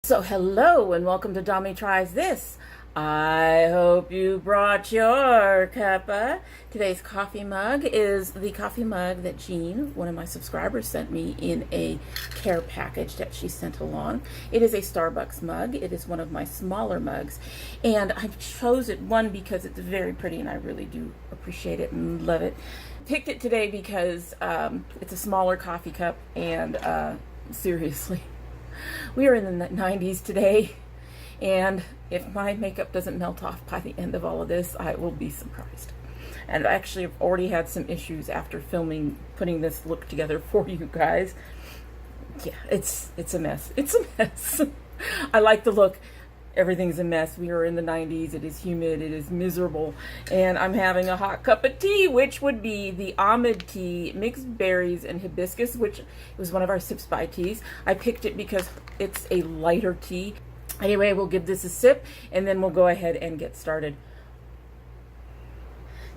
So hello and welcome to domytriesthis. I hope you brought your cuppa. Today's coffee mug is the coffee mug that Jean, one of my subscribers, sent me in a care package that she sent along. It is a Starbucks mug. It is one of my smaller mugs, and I chose it because it's very pretty and I really do appreciate it and love it. Picked it today because it's a smaller coffee cup, and seriously, we are in the 90s today, and if my makeup doesn't melt off by the end of all of this, I will be surprised. And I actually have already had some issues after putting this look together for you guys. Yeah, it's a mess. It's a mess. I like the look. Everything's a mess. We are in the 90s. It is humid. It is miserable. And I'm having a hot cup of tea, which would be the Ahmad tea, mixed berries and hibiscus, which was one of our sips by teas. I picked it because it's a lighter tea. Anyway, we'll give this a sip and then we'll go ahead and get started.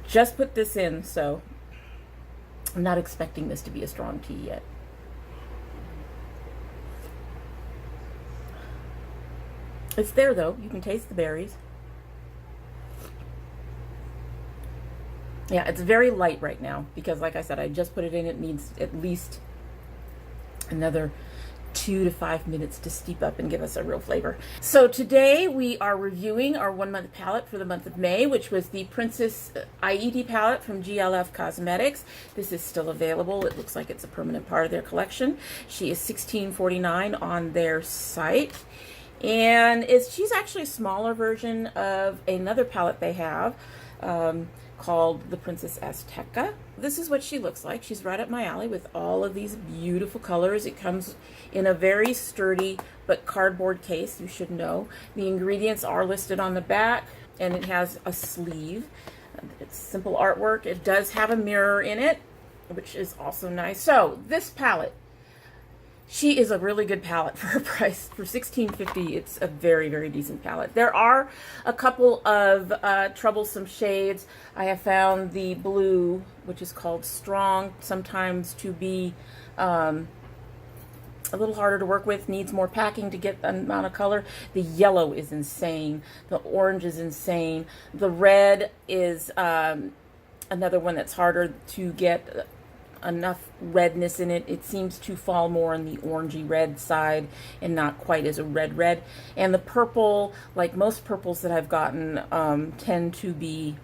Just put this in, so I'm not expecting this to be a strong tea yet. It's there though. You can taste the berries. Yeah, it's very light right now because, like I said, I just put it in. It needs at least another 2 to 5 minutes to steep up and give us a real flavor. So today we are reviewing our 1 month palette for the month of May, which was the Princess Ayiti palette from GLF Cosmetics. This is still available. It looks like it's a permanent part of their collection. She is $16.49 on their site. And she's actually a smaller version of another palette they have called the Princess Azteca. This is what she looks like. She's right up my alley with all of these beautiful colors. It comes in a very sturdy but cardboard case, you should know. The ingredients are listed on the back, and it has a sleeve. It's simple artwork. It does have a mirror in it, which is also nice. So this palette, she is a really good palette for her price. For $16.50, it's a very, very decent palette. There are a couple of troublesome shades. I have found the blue, which is called Strong, sometimes to be a little harder to work with, needs more packing to get the amount of color. The yellow is insane. The orange is insane. The red is another one that's harder to get enough redness in it. It seems to fall more on the orangey red side and not quite as a red. And the purple, like most purples that I've gotten, tends to be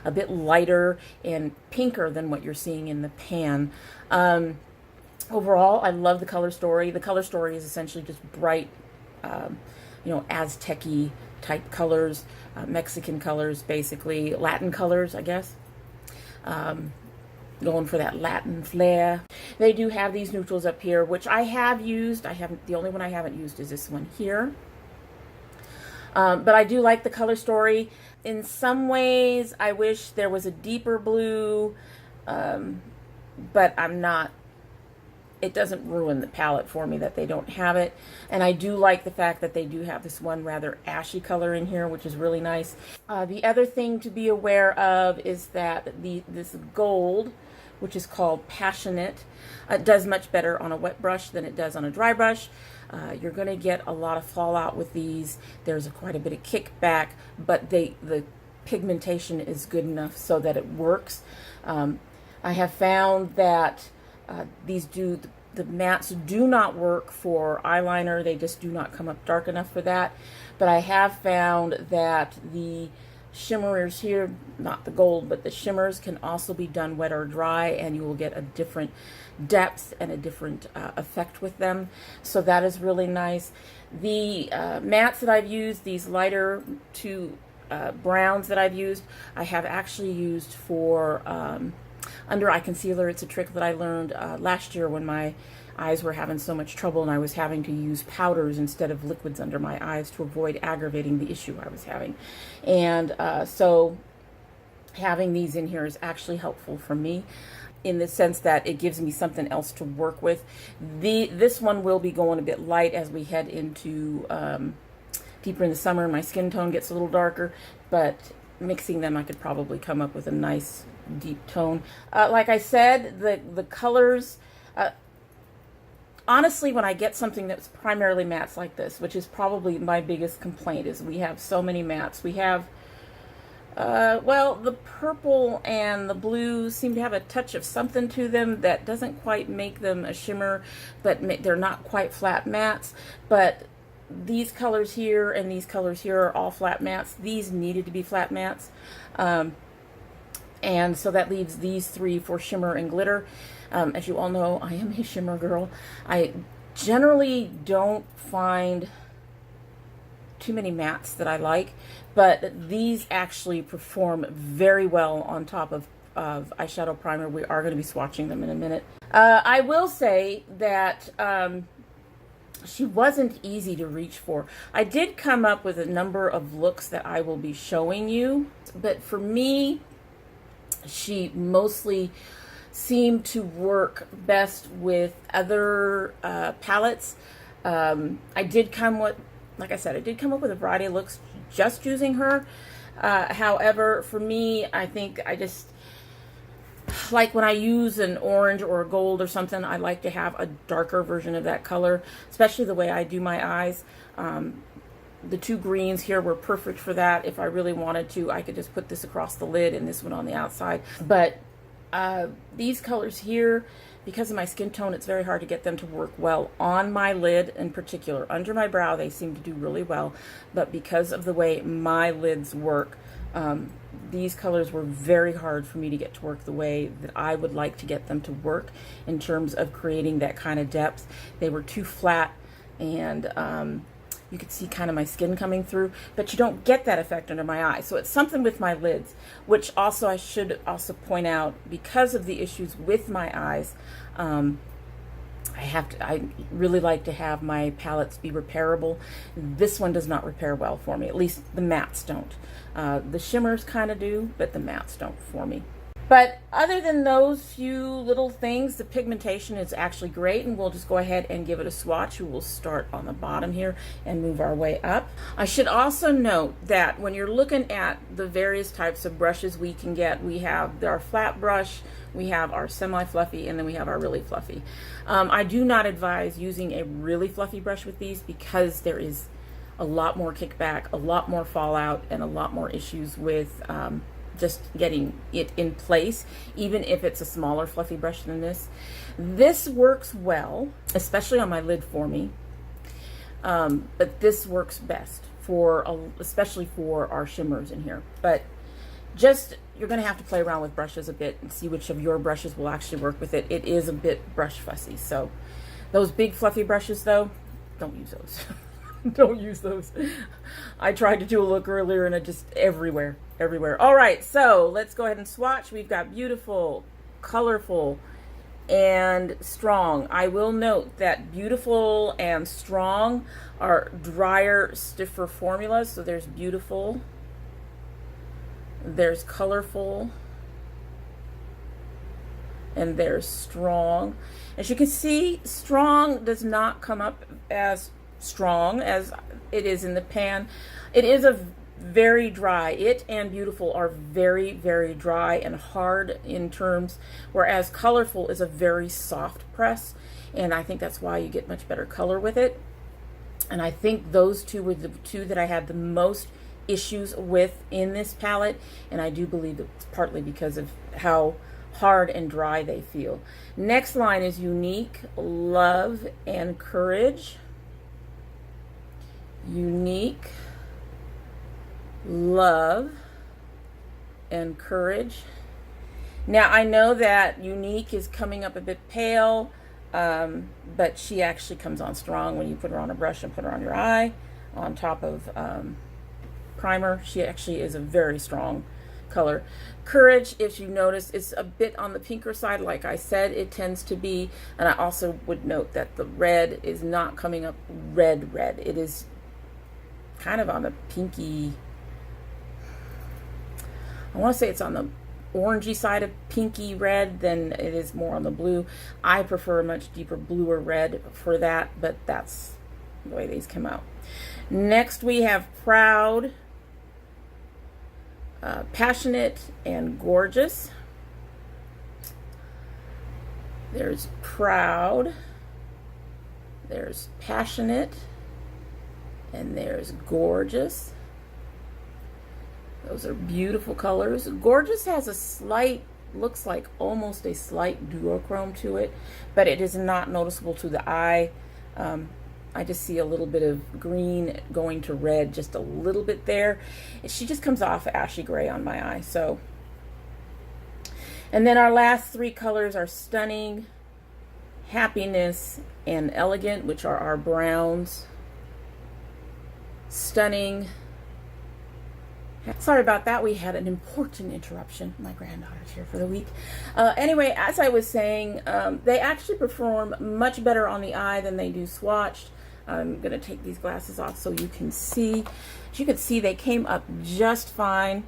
a bit lighter and pinker than what you're seeing in the pan. Overall, I love the color story. The color story is essentially just bright, Aztec-y type colors, Mexican colors, basically Latin colors, I guess. Going for that Latin flair. They do have these neutrals up here, which I have used. The only one I haven't used is this one here. But I do like the color story. In some ways, I wish there was a deeper blue, but it doesn't ruin the palette for me that they don't have it. And I do like the fact that they do have this one rather ashy color in here, which is really nice. The other thing to be aware of is that this gold, which is called Passionate, does much better on a wet brush than it does on a dry brush. You're going to get a lot of fallout with these. There's quite a bit of kickback, but the pigmentation is good enough so that it works. I have found that the mattes do not work for eyeliner. They just do not come up dark enough for that. But I have found that the shimmers here, not the gold, but the shimmers can also be done wet or dry, and you will get a different depth and a different effect with them. So that is really nice. The mattes that I've used, these lighter two browns that I've used, I have actually used for under eye concealer. It's a trick that I learned last year when my eyes were having so much trouble and I was having to use powders instead of liquids under my eyes to avoid aggravating the issue I was having. And so having these in here is actually helpful for me in the sense that it gives me something else to work with. This one will be going a bit light as we head into deeper in the summer and my skin tone gets a little darker, but mixing them I could probably come up with a nice deep tone. Like I said, the colors honestly, when I get something that's primarily mattes like this, which is probably my biggest complaint, is we have so many mattes. We have, well, the purple and the blue seem to have a touch of something to them that doesn't quite make them a shimmer, but they're not quite flat mattes. But these colors here and these colors here are all flat mattes. These needed to be flat mattes. And so that leaves these three for shimmer and glitter. As you all know, I am a shimmer girl. I generally don't find too many mattes that I like, but these actually perform very well on top of eyeshadow primer. We are going to be swatching them in a minute. I will say that she wasn't easy to reach for. I did come up with a number of looks that I will be showing you, but for me, she mostly seemed to work best with other palettes. I did come with, like I said, I did come up with a variety of looks just using her. However, for me, I think I just, like when I use an orange or a gold or something, I like to have a darker version of that color, especially the way I do my eyes. The two greens here were perfect for that. If I really wanted to, I could just put this across the lid and this one on the outside. But these colors here, because of my skin tone, it's very hard to get them to work well on my lid in particular. Under my brow, they seem to do really well. But because of the way my lids work, these colors were very hard for me to get to work the way that I would like to get them to work in terms of creating that kind of depth. They were too flat, and you could see kind of my skin coming through, but you don't get that effect under my eye. So it's something with my lids, which also I should also point out, because of the issues with my eyes, I really like to have my palettes be repairable. This one does not repair well for me, at least the mattes don't. The shimmers kind of do, but the mattes don't for me. But other than those few little things, the pigmentation is actually great, and we'll just go ahead and give it a swatch. We will start on the bottom here and move our way up. I should also note that when you're looking at the various types of brushes we can get, we have our flat brush, we have our semi-fluffy, and then we have our really fluffy. I do not advise using a really fluffy brush with these because there is a lot more kickback, a lot more fallout, and a lot more issues with just getting it in place, even if it's a smaller fluffy brush than this. This works well, especially on my lid for me, but this works best for especially for our shimmers in here. But just, you're going to have to play around with brushes a bit and see which of your brushes will actually work with it. It is a bit brush fussy, so those big fluffy brushes though, don't use those. Don't use those. I tried to do a look earlier and it just everywhere. All right, so let's go ahead and swatch. We've got beautiful, colorful, and strong. I will note that beautiful and strong are drier, stiffer formulas. So there's beautiful, there's colorful, and there's strong. As you can see, strong does not come up as strong as it is in the pan. It is a very dry. It and beautiful are very, very dry and hard in terms, whereas colorful is a very soft press, and I think that's why you get much better color with it. And I think those two were the two that I had the most issues with in this palette, and I do believe it's partly because of how hard and dry they feel. Next line is Unique, Love, and Courage. Unique, Love, and Courage. Now I know that Unique is coming up a bit pale, but she actually comes on strong when you put her on a brush and put her on your eye on top of primer. She actually is a very strong color. Courage, if you notice, is a bit on the pinker side, like I said it tends to be. And I also would note that the red is not coming up red. It is kind of on the pinky, I want to say it's on the orangey side of pinky red than it is more on the blue. I prefer a much deeper bluer red for that, but that's the way these come out. Next we have Proud, Passionate, and Gorgeous. There's Proud, There's Passionate, and there's Gorgeous. Those are beautiful colors. Gorgeous has a slight, looks like almost a slight duochrome to it, but it is not noticeable to the eye. I just see a little bit of green going to red, just a little bit there. She just comes off ashy gray on my eye. So, and then our last three colors are Stunning, Happiness, and Elegant, which are our browns. Stunning. Sorry about that. We had an important interruption. My granddaughter's here for the week. Anyway, as I was saying, they actually perform much better on the eye than they do swatched. I'm going to take these glasses off so you can see. As you can see, they came up just fine.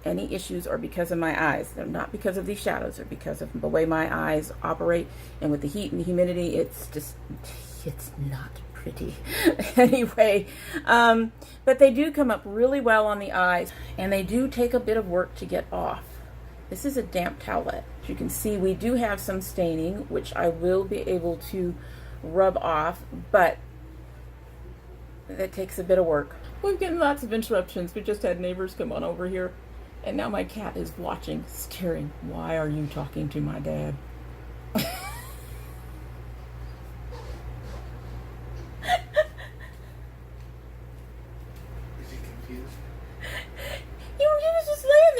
Any issues are because of my eyes. They're not because of these shadows. They're because of the way my eyes operate. And with the heat and the humidity, it's not pretty. Anyway, but they do come up really well on the eyes, and they do take a bit of work to get off. This is a damp towelette. As you can see, we do have some staining, which I will be able to rub off, but that takes a bit of work. We're getting lots of interruptions. We just had neighbors come on over here, and now my cat is watching, staring. Why are you talking to my dad?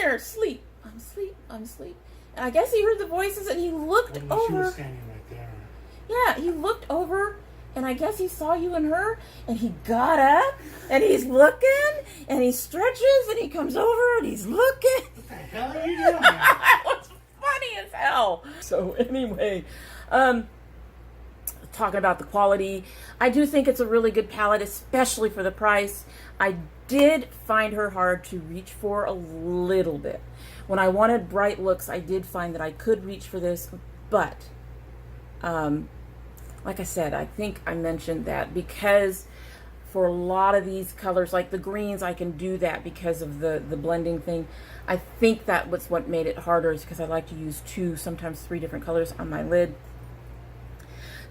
Asleep. I'm asleep. I'm asleep. And I guess he heard the voices and he looked over. She was standing right there. Yeah, he looked over and I guess he saw you and her and he got up and he's looking and he stretches and he comes over and he's looking. What the hell are you doing? It was funny as hell. So anyway, talking about the quality, I do think it's a really good palette, especially for the price. I did find her hard to reach for a little bit. When I wanted bright looks, I did find that I could reach for this, but like I said, I think I mentioned that because for a lot of these colors, like the greens, I can do that because of the blending thing. I think that was what made it harder, is because I like to use 2, sometimes 3 different colors on my lid,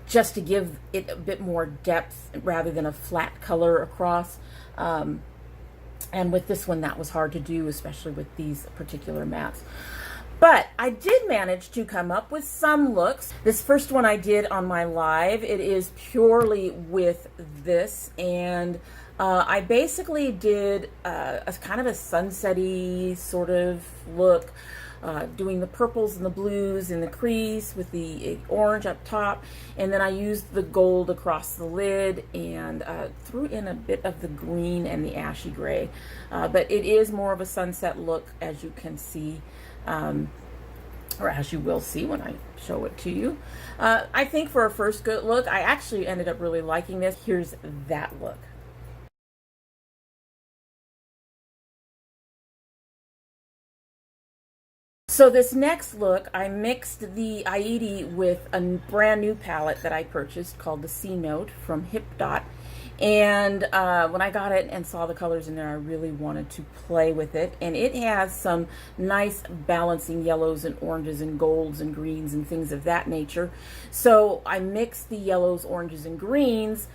just to give it a bit more depth rather than a flat color across. And with this one, that was hard to do, especially with these particular mattes. But I did manage to come up with some looks. This first one I did on my live, it is purely with this, and I basically did a kind of a sunset-y sort of look, doing the purples and the blues in the crease with the orange up top, and then I used the gold across the lid and threw in a bit of the green and the ashy gray, but it is more of a sunset look, as you can see, or as you will see when I show it to you. I think for a first good look, I actually ended up really liking this. Here's that look. So this next look, I mixed the Ayiti with a brand new palette that I purchased called the C Note from Hipdot. And when I got it and saw the colors in there, I really wanted to play with it. And it has some nice balancing yellows and oranges and golds and greens and things of that nature. So I mixed the yellows, oranges, and greens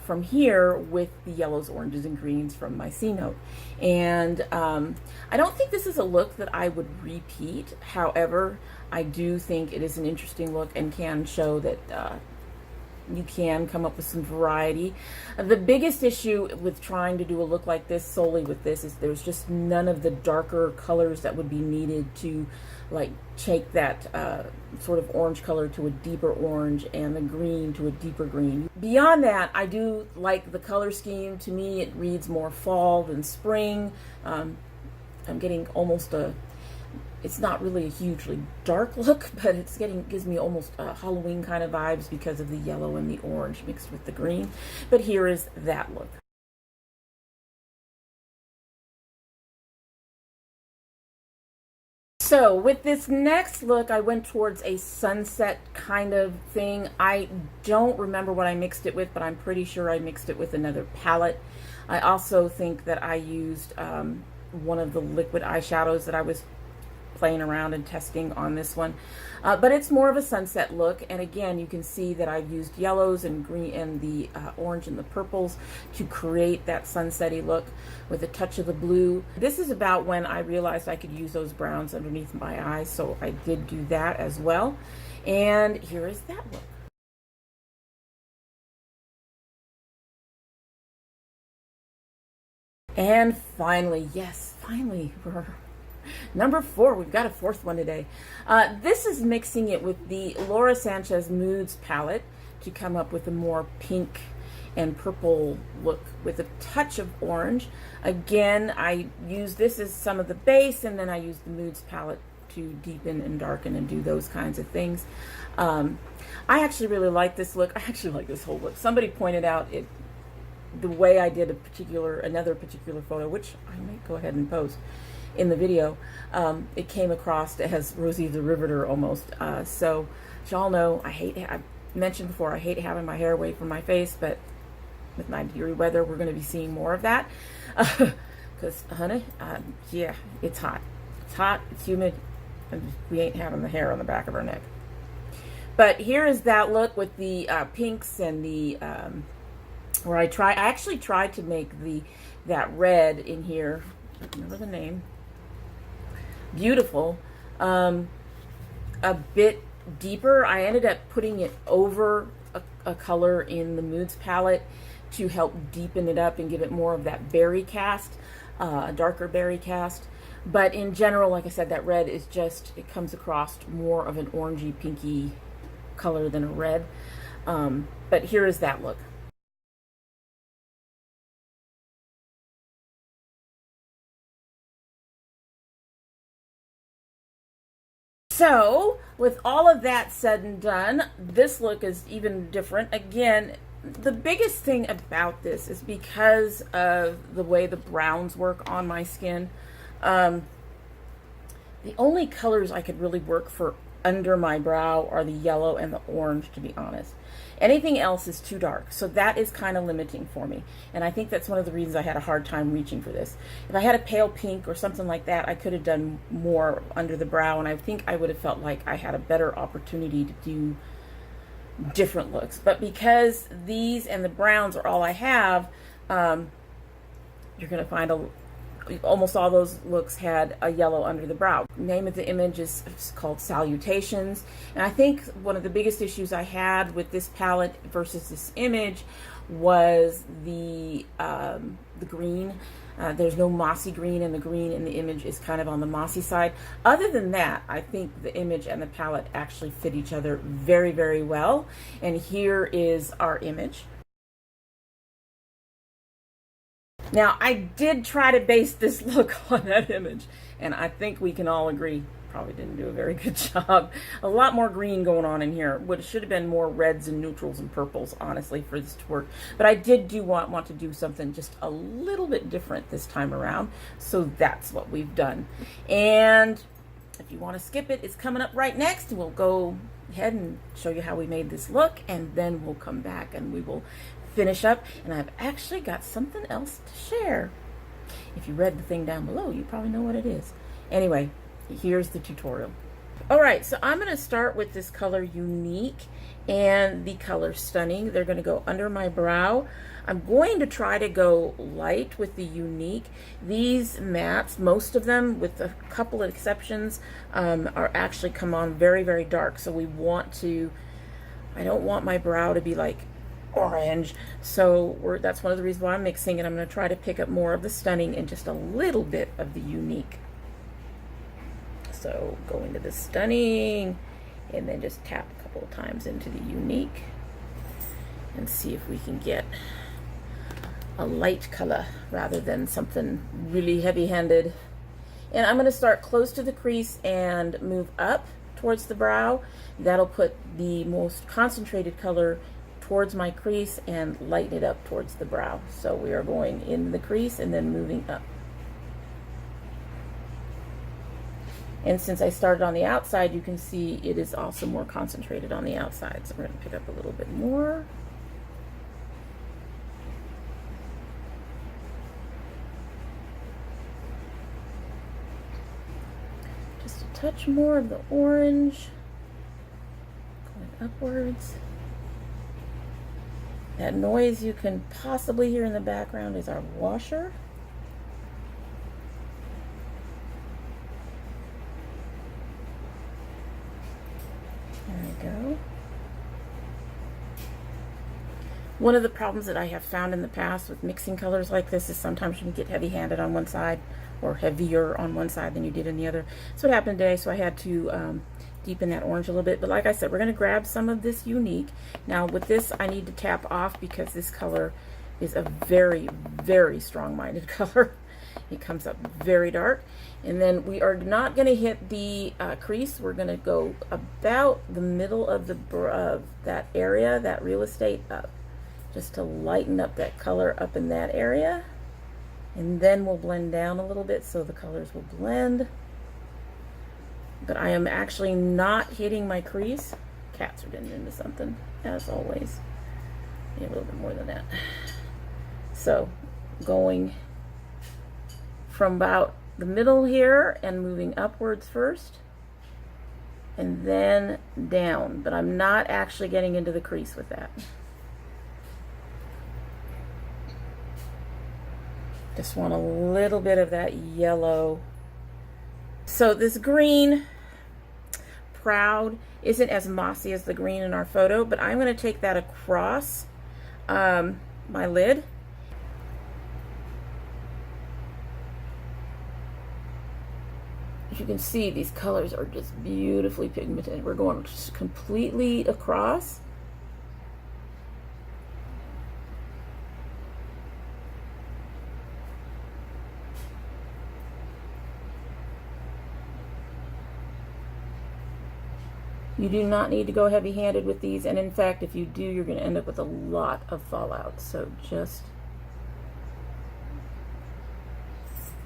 from here with the yellows, oranges, and greens from my C Note. And I don't think this is a look that I would repeat. However, I do think it is an interesting look and can show that you can come up with some variety. The biggest issue with trying to do a look like this solely with this is there's just none of the darker colors that would be needed to like take that sort of orange color to a deeper orange and the green to a deeper green. Beyond that, I do like the color scheme. To me, it reads more fall than spring. I'm getting almost it's not really a hugely dark look, but gives me almost Halloween kind of vibes because of the yellow and the orange mixed with the green. But here is that look. So with this next look, I went towards a sunset kind of thing. I don't remember what I mixed it with, but I'm pretty sure I mixed it with another palette. I also think that I used one of the liquid eyeshadows that I was playing around and testing on this one. But it's more of a sunset look, and again, you can see that I've used yellows and green and the orange and the purples to create that sunsetty look with a touch of the blue. This is about when I realized I could use those browns underneath my eyes, so I did do that as well. And here is that look. And finally, yes, finally, we're number 4. We've got a 4th one today. This is mixing it with the Laura Sanchez Moods palette to come up with a more pink and purple look with a touch of orange. Again, I use this as some of the base, and then I use the Moods palette to deepen and darken and do those kinds of things. I actually really like this look. I actually like this whole look. Somebody pointed out the way I did another particular photo, which I might go ahead and post in the video. It came across as Rosie the Riveter almost. So y'all know I've mentioned before, I hate having my hair away from my face, but with 90-degree weather, we're going to be seeing more of that. Because, honey, yeah, it's hot. It's hot, it's humid, and we ain't having the hair on the back of our neck. But here is that look with the pinks and the where I actually tried to make that red in here. I don't remember the name. Beautiful. A bit deeper. I ended up putting it over a color in the Moods palette to help deepen it up and give it more of that berry cast, a darker berry cast. But in general, like I said, that red is just, it comes across more of an orangey pinky color than a red. But here is that look. So, with all of that said and done, this look is even different. Again, the biggest thing about this is because of the way the browns work on my skin. The only colors I could really work for under my brow are the yellow and the orange, to be honest. Anything else is too dark, so that is kind of limiting for me. And I think that's one of the reasons I had a hard time reaching for this. If I had a pale pink or something like that, I could have done more under the brow, and I think I would have felt like I had a better opportunity to do different looks. But because these and the browns are all I have, you're going to find almost all those looks had a yellow under the brow. The name of the image is called Salutations, and I think one of the biggest issues I had with this palette versus this image was the green. There's no mossy green, and the green in the image is kind of on the mossy side. Other than that, I think the image and the palette actually fit each other very, very well. And here is our image. Now, I did try to base this look on that image, and I think we can all agree, probably didn't do a very good job. A lot more green going on in here. What should have been more reds and neutrals and purples, honestly, for this to work. But I did want to do something just a little bit different this time around, so that's what we've done. And if you want to skip it, it's coming up right next, and we'll go ahead and show you how we made this look, and then we'll come back and we will finish up. And I've actually got something else to share. If you read the thing down below, you probably know what it is. Anyway, here's the tutorial. All right, so I'm going to start with this color Unique and the color Stunning. They're going to go under my brow. I'm going to try to go light with the Unique. These mattes, most of them, with a couple of exceptions, are actually come on very, very dark. So we want to, I don't want my brow to be like orange, so that's one of the reasons why I'm mixing it. I'm going to try to pick up more of the Stunning and just a little bit of the Unique. So go into the Stunning and then just tap a couple of times into the Unique and see if we can get a light color rather than something really heavy-handed. And I'm going to start close to the crease and move up towards the brow. That'll put the most concentrated color towards my crease and lighten it up towards the brow. So we are going in the crease and then moving up. And since I started on the outside, you can see it is also more concentrated on the outside. So we're going to pick up a little bit more. Just a touch more of the orange going upwards. That noise you can possibly hear in the background is our washer. There we go. One of the problems that I have found in the past with mixing colors like this is sometimes you can get heavy-handed on one side or heavier on one side than you did in the other. That's what happened today, so I had to deepen that orange a little bit. But like I said, we're going to grab some of this unique. Now with this, I need to tap off because this color is a very, very strong-minded color. It comes up very dark. And then we are not going to hit the crease. We're going to go about the middle of that area, that real estate up, just to lighten up that color up in that area. And then we'll blend down a little bit so the colors will blend. But I am actually not hitting my crease. Cats are getting into something, as always. Maybe a little bit more than that. So going from about the middle here and moving upwards first, and then down. But I'm not actually getting into the crease with that. Just want a little bit of that yellow. So this green, Proud, isn't as mossy as the green in our photo, but I'm going to take that across my lid. As you can see, these colors are just beautifully pigmented. We're going just completely across. You do not need to go heavy-handed with these, and in fact, if you do, you're going to end up with a lot of fallout. So just,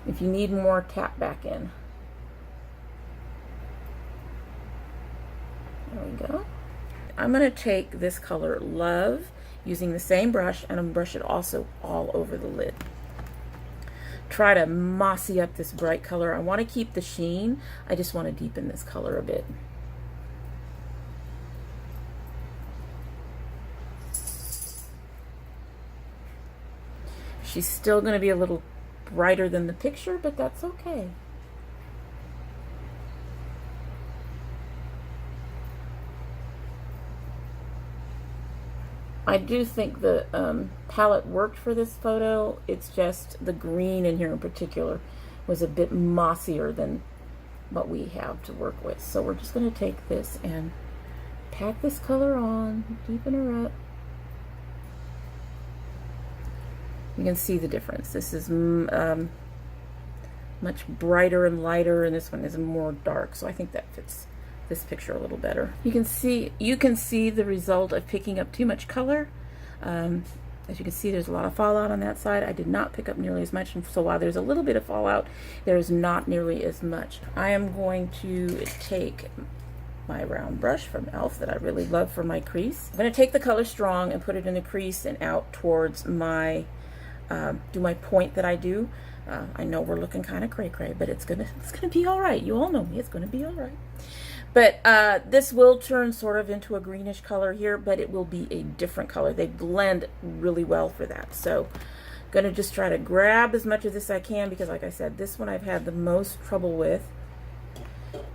if you need more, tap back in. There we go. I'm going to take this color Love using the same brush, and I'm going to brush it also all over the lid. Try to mossy up this bright color. I want to keep the sheen. I just want to deepen this color a bit. She's still going to be a little brighter than the picture, but that's okay. I do think the palette worked for this photo. It's just the green in here in particular was a bit mossier than what we have to work with. So we're just going to take this and pack this color on, deepen her up. You can see the difference. This is much brighter and lighter, and this one is more dark. So I think that fits this picture a little better. You can see the result of picking up too much color. As you can see, there's a lot of fallout on that side. I did not pick up nearly as much, and so while there's a little bit of fallout, there's not nearly as much. I am going to take my round brush from e.l.f. that I really love for my crease. I'm going to take the color Strong and put it in the crease and out towards my do my point that I do. I know we're looking kind of cray-cray, but it's gonna be all right. You all know me. It's gonna be all right. But this will turn sort of into a greenish color here, but it will be a different color. They blend really well for that. So I'm gonna just try to grab as much of this I can, because like I said, this one I've had the most trouble with.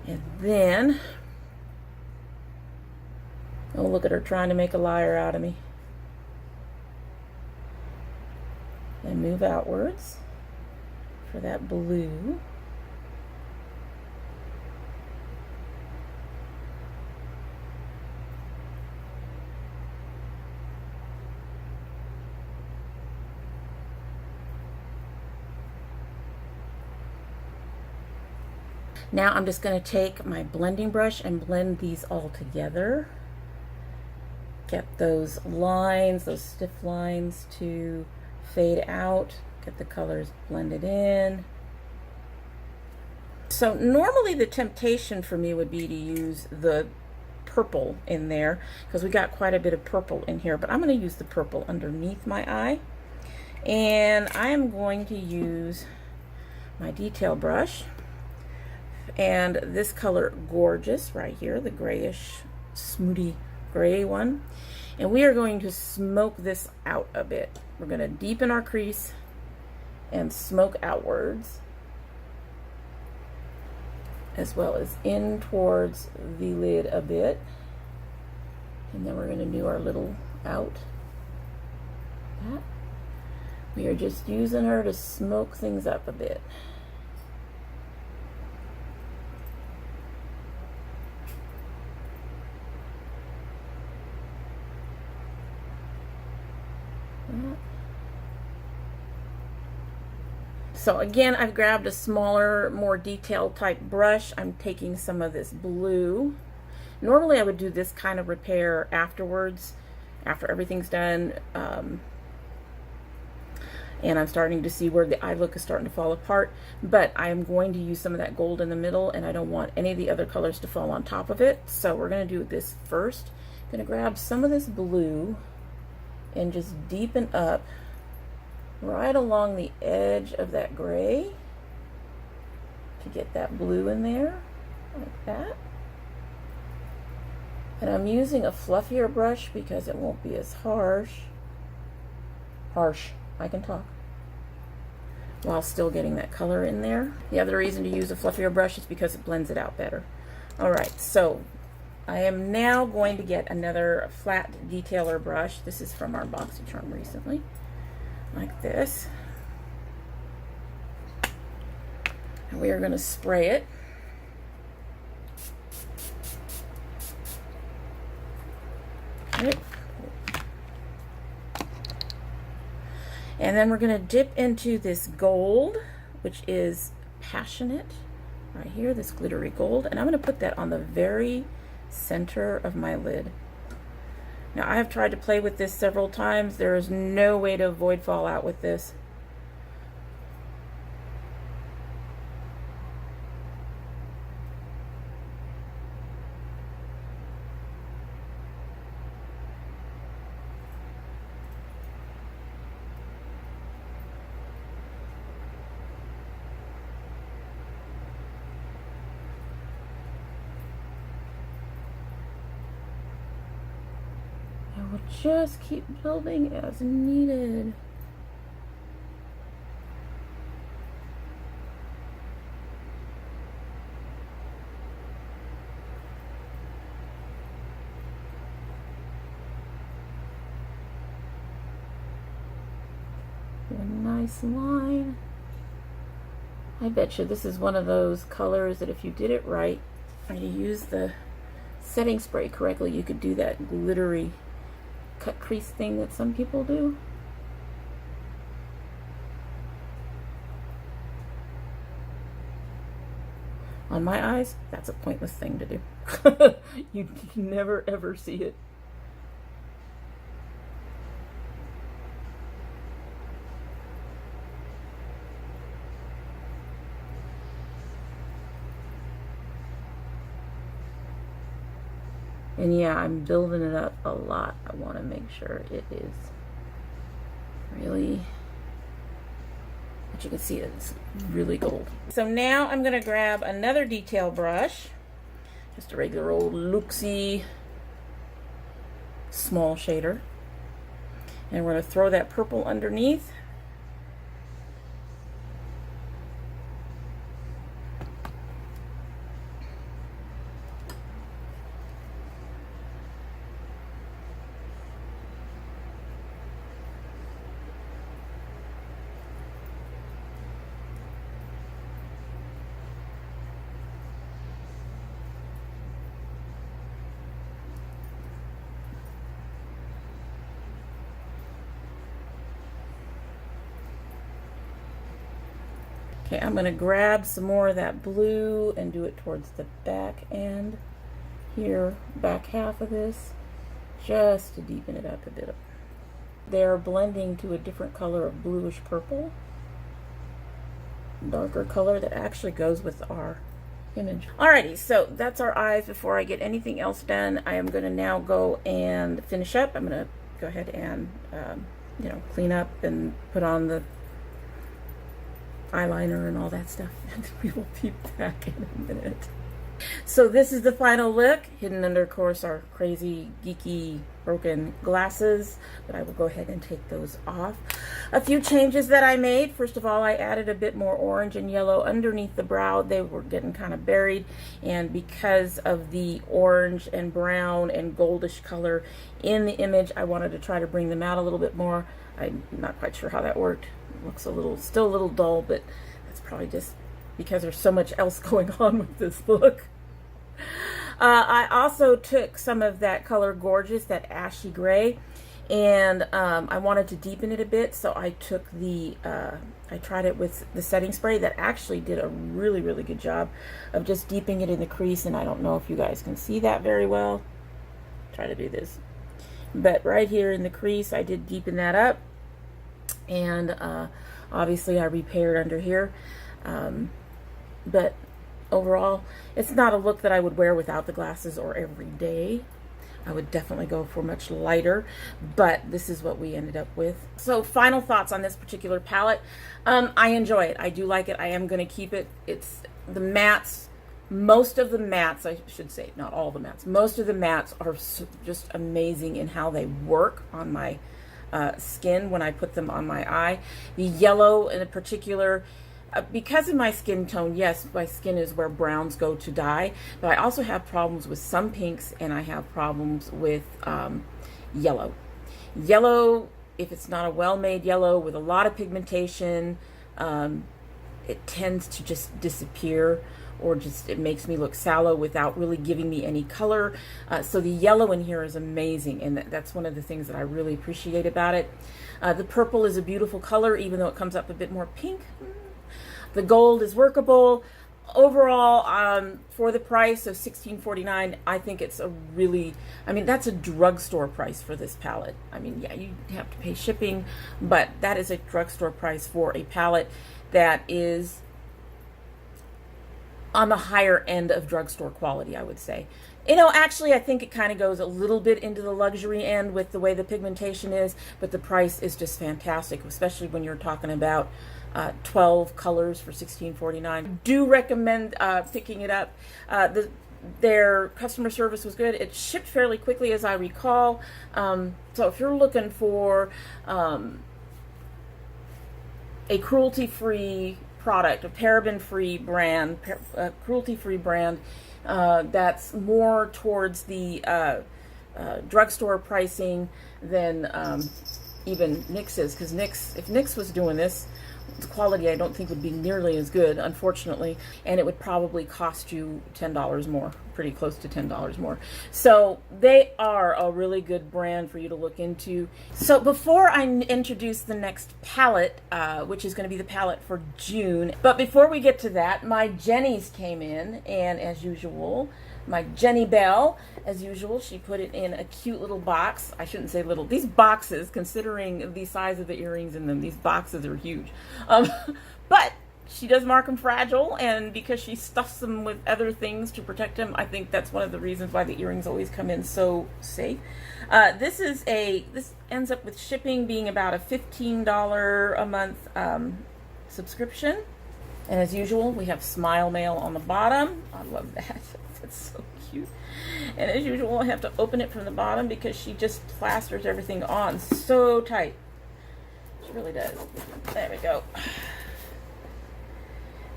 And then, oh, look at her trying to make a liar out of me. And move outwards for that blue. Now I'm just going to take my blending brush and blend these all together. Get those lines, those stiff lines to fade out, get the colors blended in. So normally the temptation for me would be to use the purple in there, because we got quite a bit of purple in here, but I'm going to use the purple underneath my eye, and I am going to use my detail brush, and this color Gorgeous right here, the grayish smoothie gray one. And we are going to smoke this out a bit. We're going to deepen our crease and smoke outwards, as well as in towards the lid a bit. And then we're going to do our little out. That. We are just using her to smoke things up a bit. So again, I've grabbed a smaller, more detailed type brush. I'm taking some of this blue. Normally I would do this kind of repair afterwards, after everything's done. And I'm starting to see where the eye look is starting to fall apart. But I'm going to use some of that gold in the middle, and I don't want any of the other colors to fall on top of it. So we're going to do this first. I'm going to grab some of this blue and just deepen up right along the edge of that gray to get that blue in there, like that. And I'm using a fluffier brush because it won't be as harsh, I can talk, while still getting that color in there. The other reason to use a fluffier brush is because it blends it out better. All right, so I am now going to get another flat detailer brush. This is from our BoxyCharm recently, like this. And we are going to spray it. Okay. And then we're going to dip into this gold, which is Passionate, right here, this glittery gold. And I'm going to put that on the very center of my lid. Now, I have tried to play with this several times. There is no way to avoid fallout with this. We'll just keep building as needed. A nice line. I bet you this is one of those colors that if you did it right and you use the setting spray correctly, you could do that glittery cut crease thing that some people do. On my eyes, that's a pointless thing to do. You never ever see it. And yeah, I'm building it up a lot. I want to make sure it is really, but you can see it's really gold. So now I'm going to grab another detail brush, just a regular old Luxie small shader. And we're going to throw that purple underneath. Okay, I'm going to grab some more of that blue and do it towards the back end here, back half of this, just to deepen it up a bit. They're blending to a different color of bluish purple, darker color that actually goes with our image. Alrighty, so that's our eyes. Before I get anything else done, I am going to now go and finish up. I'm going to go ahead and clean up and put on the eyeliner and all that stuff. And we will be back in a minute. So this is the final look, hidden under, of course, our crazy, geeky, broken glasses, but I will go ahead and take those off. A few changes that I made. First of all, I added a bit more orange and yellow underneath the brow. They were getting kind of buried, and because of the orange and brown and goldish color in the image, I wanted to try to bring them out a little bit more. I'm not quite sure how that worked. It looks still a little dull, but that's probably just because there's so much else going on with this look. I also took some of that color Gorgeous, that ashy gray, and I wanted to deepen it a bit, so I took I tried it with the setting spray that actually did a really, really good job of just deepening it in the crease, and I don't know if you guys can see that very well. Try to do this. But right here in the crease, I did deepen that up, and obviously I repaired under here. But overall, it's not a look that I would wear without the glasses or every day. I would definitely go for much lighter, but this is what we ended up with. So final thoughts on this particular palette. I enjoy it. I do like it. I am going to keep it. It's the mattes. Most of the mattes, I should say, not all the mattes. Most of the mattes are just amazing in how they work on my skin when I put them on my eye. The yellow in particular, because of my skin tone, yes, my skin is where browns go to dye, but I also have problems with some pinks, and I have problems with yellow. Yellow, if it's not a well-made yellow with a lot of pigmentation, it tends to just disappear, or just it makes me look sallow without really giving me any color. So the yellow in here is amazing, and that's one of the things that I really appreciate about it. The purple is a beautiful color, even though it comes up a bit more pink. The gold is workable. Overall, for the price of $16.49, I think it's a really, I mean, that's a drugstore price for this palette. I mean, yeah, you have to pay shipping, but that is a drugstore price for a palette that is on the higher end of drugstore quality, I would say. You know, actually, I think it kind of goes a little bit into the luxury end with the way the pigmentation is, but the price is just fantastic, especially when you're talking about 12 colors for $16.49. Do recommend picking it up. Their customer service was good. It shipped fairly quickly, as I recall. So if you're looking for a cruelty-free product, a paraben-free brand, cruelty-free brand that's more towards the drugstore pricing than even NYX is, because if NYX was doing this, the quality I don't think would be nearly as good, unfortunately, and it would probably cost you $10 more, pretty close to $10 more. So they are a really good brand for you to look into. So before I introduce the next palette, which is going to be the palette for June, but before we get to that, my Jennies came in, and as usual, my JennyBelle, as usual, she put it in a cute little box. I shouldn't say little. These boxes, considering the size of the earrings in them, these boxes are huge. But she does mark them fragile, and because she stuffs them with other things to protect them, I think that's one of the reasons why the earrings always come in so safe. This ends up with shipping being about a $15 a month subscription. And as usual, we have Smile Mail on the bottom. I love that. That's so cute. And as usual, I have to open it from the bottom because she just plasters everything on so tight. She really does. There we go.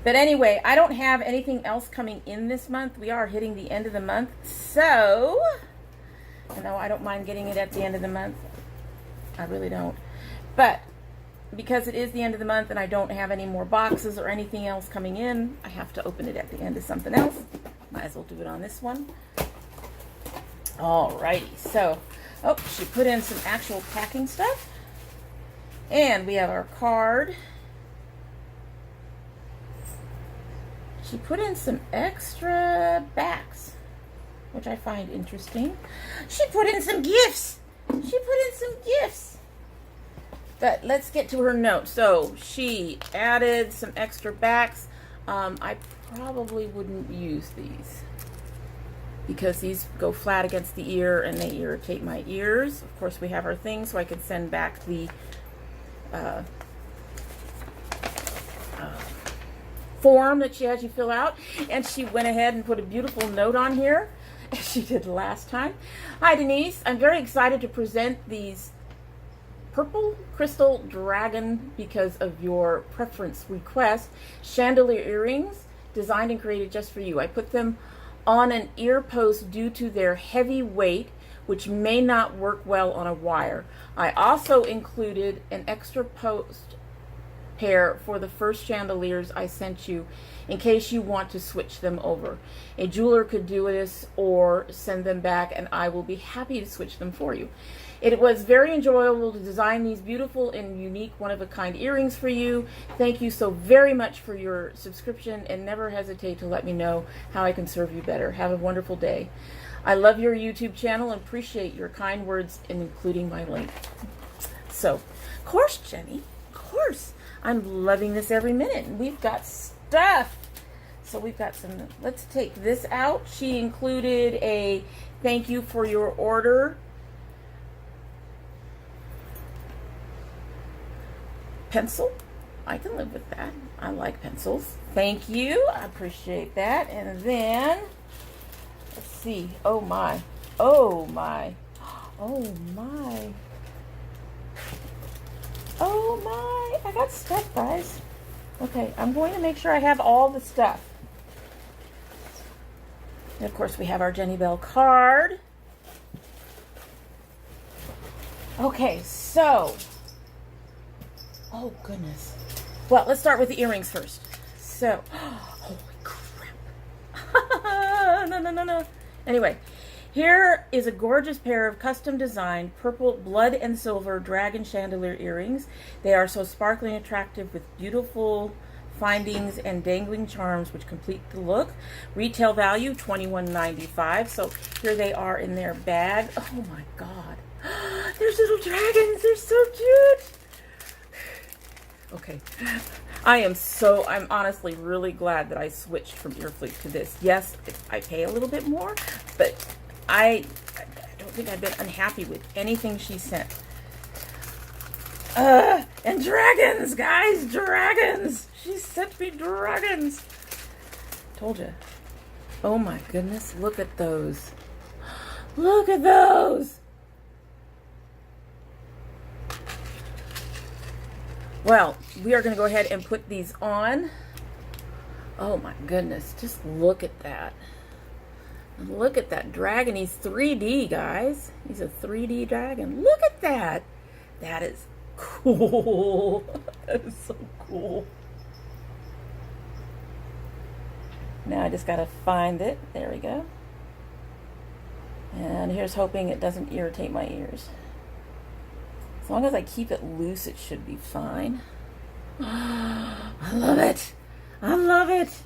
But anyway, I don't have anything else coming in this month. We are hitting the end of the month. So, no, I don't mind getting it at the end of the month. I really don't. But because it is the end of the month and I don't have any more boxes or anything else coming in, I have to open it at the end of something else. Might as well do it on this one. Alrighty, so, oh, she put in some actual packing stuff. And we have our card. She put in some extra backs, which I find interesting. She put in some gifts. But let's get to her note. So she added some extra backs. I probably wouldn't use these because these go flat against the ear and they irritate my ears. Of course, we have our thing so I could send back the form that she has you fill out, and she went ahead and put a beautiful note on here, as she did last time. Hi Denise, I'm very excited to present these purple crystal dragon because of your preference request chandelier earrings designed and created just for you. I put them on an ear post due to their heavy weight, which may not work well on a wire. I also included an extra post pair for the first chandeliers I sent you in case you want to switch them over. A jeweler could do this or send them back, and I will be happy to switch them for you. It was very enjoyable to design these beautiful and unique one-of-a-kind earrings for you. Thank you so very much for your subscription, and never hesitate to let me know how I can serve you better. Have a wonderful day. I love your YouTube channel and appreciate your kind words in including my link. So, of course, Jenny, of course. I'm loving this every minute. And we've got stuff. So we've got some, let's take this out. She included a thank you for your order. Pencil. I can live with that. I like pencils. Thank you. I appreciate that. And then, let's see. Oh my. Oh my. Oh my. Oh my, I got stuff, guys. Okay, I'm going to make sure I have all the stuff. And of course, we have our JennyBelle card. Okay, so, oh goodness. Well, let's start with the earrings first. So, holy crap. No. Anyway. Here is a gorgeous pair of custom designed purple blood and silver dragon chandelier earrings. They are so sparkling attractive with beautiful findings and dangling charms which complete the look. Retail value $21.95. So here they are in their bag. Oh my God. There's little dragons. They're so cute. Okay. I'm honestly really glad that I switched from Earfleet to this. Yes, I pay a little bit more, but I don't think I've been unhappy with anything she sent. And dragons, guys, dragons. She sent me dragons. Told you. Oh my goodness, look at those. Look at those. Well, we are going to go ahead and put these on. Oh my goodness, just look at that. Look at that dragon. He's 3D, guys. He's a 3D dragon. Look at that. That is cool. That is so cool. Now I just got to find it. There we go. And here's hoping it doesn't irritate my ears. As long as I keep it loose, it should be fine. I love it. I love it.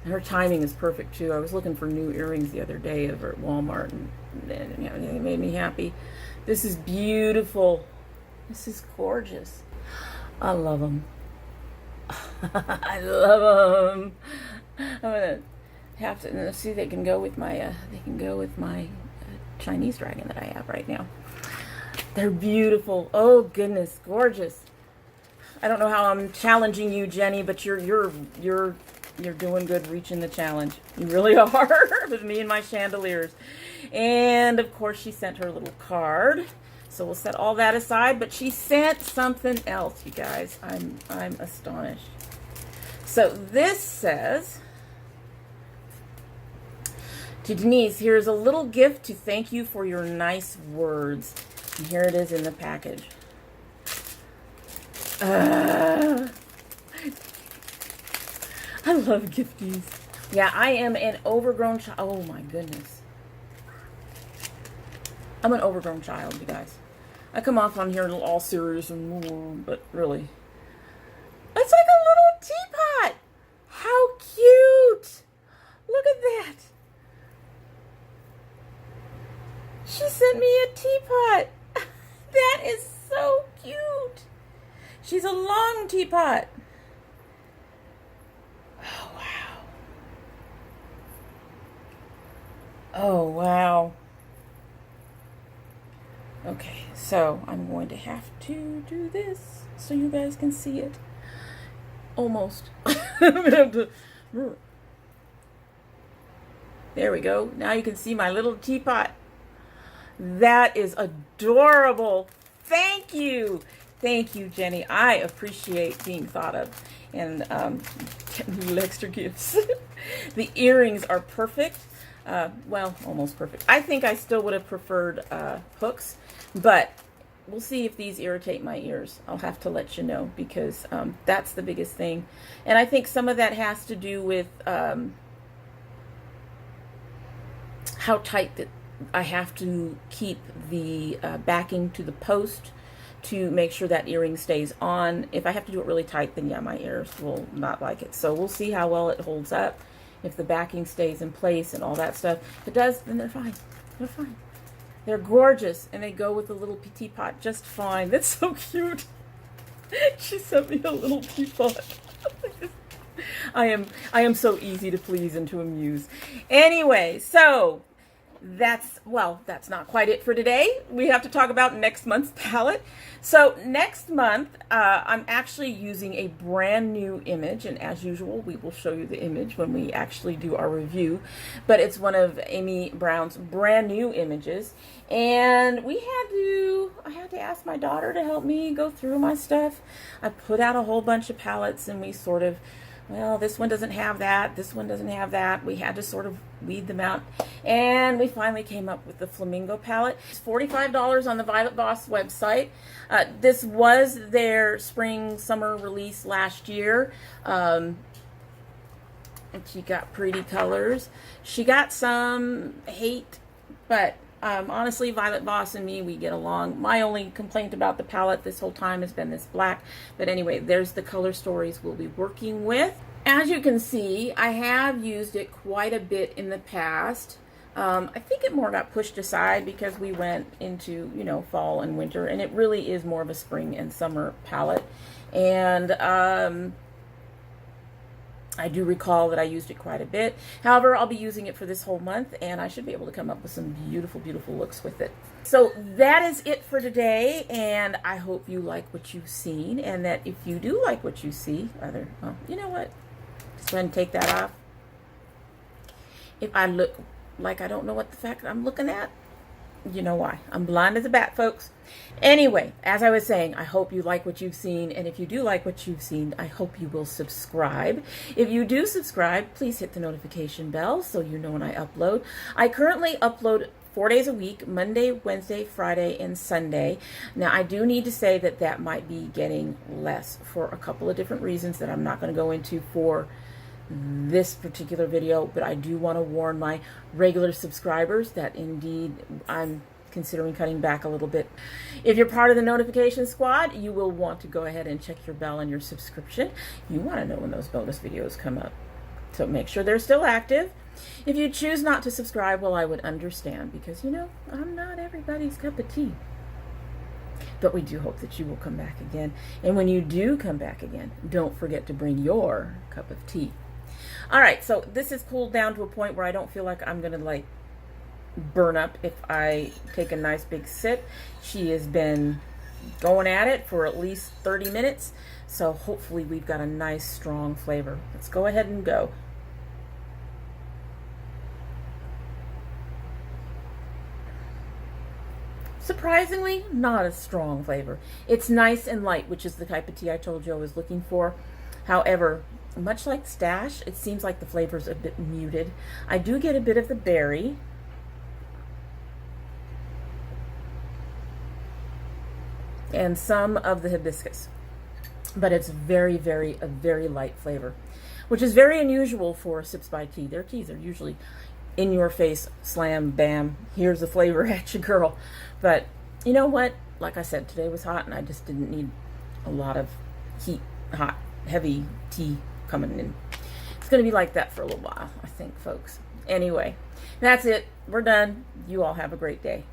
Her timing is perfect too. I was looking for new earrings the other day over at Walmart, and it made me happy. This is beautiful. This is gorgeous. I love them. I love them. I'm gonna have to see. They can go with my. Chinese dragon that I have right now. They're beautiful. Oh goodness, gorgeous. I don't know how I'm challenging you, Jenny, but you're doing good reaching the challenge. You really are with me and my chandeliers. And of course she sent her little card. So we'll set all that aside, but she sent something else, you guys. I'm astonished. So this says, to Denise, here's a little gift to thank you for your nice words. And here it is in the package. I love gifties. Yeah, I am an overgrown child. Oh my goodness. I'm an overgrown child, you guys. I come off on here all serious and but really. It's like a little teapot. How cute. Look at that. She sent me a teapot. That is so cute. She's a long teapot. Oh, wow. Oh, wow. Okay, so I'm going to have to do this so you guys can see it. almost. I'm gonna have to... There we go. Now you can see my little teapot. That is adorable. Thank you. Thank you, Jenny. I appreciate being thought of and getting little extra gifts. The earrings are perfect. Well, almost perfect. I think I still would have preferred hooks, but we'll see if these irritate my ears. I'll have to let you know, because that's the biggest thing. And I think some of that has to do with how tight that I have to keep the backing to the post to make sure that earring stays on. If I have to do it really tight, then yeah, my ears will not like it. So we'll see how well it holds up, if the backing stays in place and all that stuff. If it does, then they're fine. They're fine. They're gorgeous, and they go with the little teapot just fine. That's so cute. She sent me a little teapot. I am so easy to please and to amuse. Anyway, so that's not quite it for today. We have to talk about next month's palette. So next month, I'm actually using a brand new image, and as usual, we will show you the image when we actually do our review, but it's one of Amy Brown's brand new images, and I had to ask my daughter to help me go through my stuff. I put out a whole bunch of palettes, and we sort of, well, this one doesn't have that, this one doesn't have that. We had to sort of weed them out, and we finally came up with the Flamingo palette. It's $45 on the Violet Voss website. This was their spring summer release last year. And she got pretty colors. She got some hate, but honestly, Violet Voss and me, we get along. My only complaint about the palette this whole time has been this black. But anyway, there's the color stories we'll be working with. As you can see, I have used it quite a bit in the past. I think it more got pushed aside because we went into, you know, fall and winter, and it really is more of a spring and summer palette. And I do recall that I used it quite a bit. However, I'll be using it for this whole month, and I should be able to come up with some beautiful, beautiful looks with it. So that is it for today, and I hope you like what you've seen, and that if you do like what you see, well, you know what? Just go ahead and take that off. If I look like I don't know what the fact I'm looking at, you know why. I'm blind as a bat, folks. Anyway, as I was saying, I hope you like what you've seen, and if you do like what you've seen, I hope you will subscribe. If you do subscribe, please hit the notification bell so you know when I upload. I currently upload 4 days a week, Monday, Wednesday, Friday, and Sunday. Now, I do need to say that that might be getting less for a couple of different reasons that I'm not going to go into for this particular video, but I do want to warn my regular subscribers that indeed I'm considering cutting back a little bit. If you're part of the notification squad, you will want to go ahead and check your bell and your subscription. You want to know when those bonus videos come up, so make sure they're still active. If you choose not to subscribe, well, I would understand, because, you know, I'm not everybody's cup of tea. But we do hope that you will come back again. And when you do come back again, don't forget to bring your cup of tea. All right, so this is cooled down to a point where I don't feel like I'm going to, like, burn up if I take a nice big sip. She has been going at it for at least 30 minutes, so hopefully we've got a nice, strong flavor. Let's go ahead and go. Surprisingly, not a strong flavor. It's nice and light, which is the type of tea I told you I was looking for. However, much like Stash, it seems like the flavor's a bit muted. I do get a bit of the berry. And some of the hibiscus. But it's a very light flavor, which is very unusual for Sips by Tea. Their teas are usually in your face, slam, bam, here's the flavor at you, girl. But you know what? Like I said, today was hot, and I just didn't need a lot of heat, hot, heavy tea coming in. It's going to be like that for a little while, I think, folks. Anyway, that's it. We're done. You all have a great day.